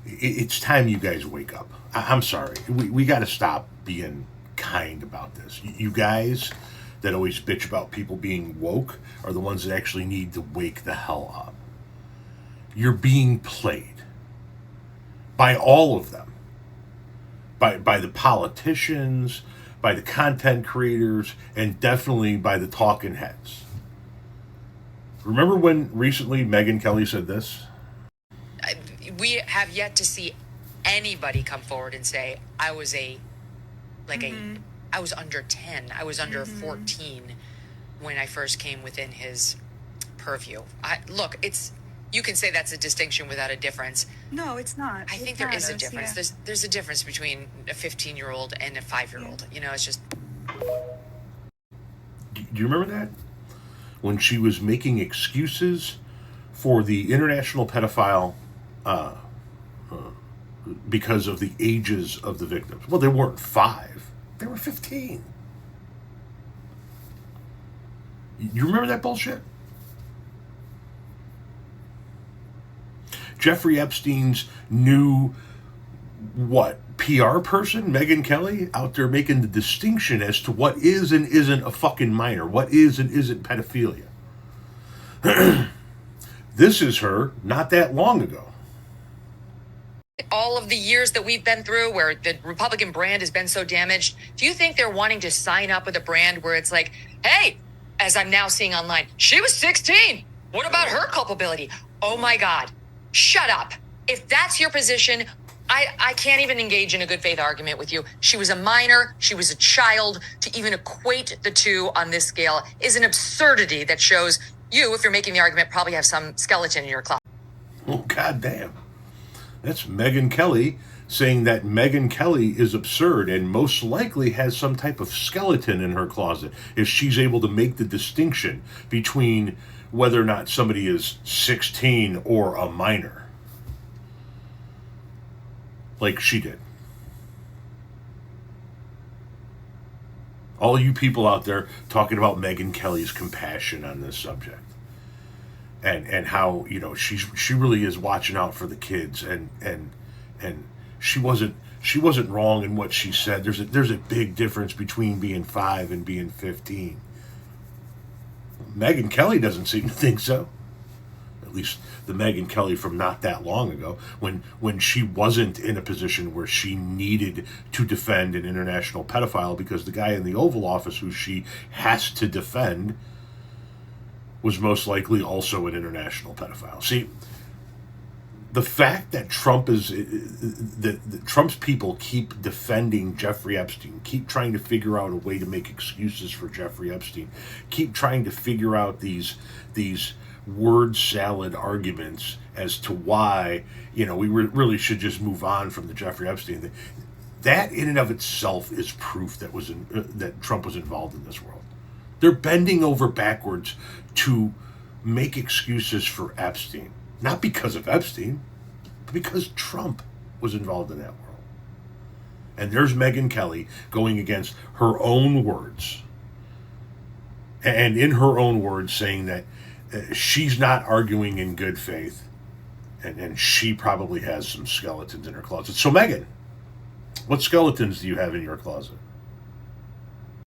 It's time you guys wake up. I'm sorry. We got to stop being kind about this. You guys that always bitch about people being woke are the ones that actually need to wake the hell up. You're being played by all of them, by the politicians, by the content creators, and definitely by the talking heads. Remember when recently Megyn Kelly said this? We have yet to see anybody come forward and say, I was I was under 10, I was under 14 when I first came within his purview. Look, you can say that's a distinction without a difference. No, it's not. I think there is a difference. Yeah. There's a difference between a 15-year-old and a 5-year-old. Yeah. It's just. Do you remember that? When she was making excuses for the international pedophile because of the ages of the victims. Well, they weren't 5. They were 15. You remember that bullshit? Jeffrey Epstein's new, PR person, Megyn Kelly, out there making the distinction as to what is and isn't a fucking minor, what is and isn't pedophilia. This is her not that long ago. All of the years that we've been through where the Republican brand has been so damaged, do you think they're wanting to sign up with a brand where it's like, hey, as I'm now seeing online, she was 16. What about her culpability? Oh my God. Shut up. If that's your position, I can't even engage in a good faith argument with you. She was a minor. She was a child. To even equate the two on this scale is an absurdity that shows you, if you're making the argument, probably have some skeleton in your closet. Oh, goddamn. That's Megyn Kelly saying that Megyn Kelly is absurd and most likely has some type of skeleton in her closet if she's able to make the distinction between whether or not somebody is 16 or a minor. Like she did. All you people out there talking about Megyn Kelly's compassion on this subject. And how, she really is watching out for the kids and she wasn't wrong in what she said. There's a big difference between being 5 and being 15. Megyn Kelly doesn't seem to think so. At least the Megyn Kelly from not that long ago, when she wasn't in a position where she needed to defend an international pedophile because the guy in the Oval Office who she has to defend was most likely also an international pedophile. See, the fact that Trump's people keep defending Jeffrey Epstein, keep trying to figure out a way to make excuses for Jeffrey Epstein, keep trying to figure out these word salad arguments as to why, we really should just move on from the Jeffrey Epstein thing. That in and of itself is proof that Trump was involved in this world. They're bending over backwards to make excuses for Epstein. Not because of Epstein, but because Trump was involved in that world. And there's Megyn Kelly going against her own words. And in her own words saying that she's not arguing in good faith. And she probably has some skeletons in her closet. So Megyn, what skeletons do you have in your closet?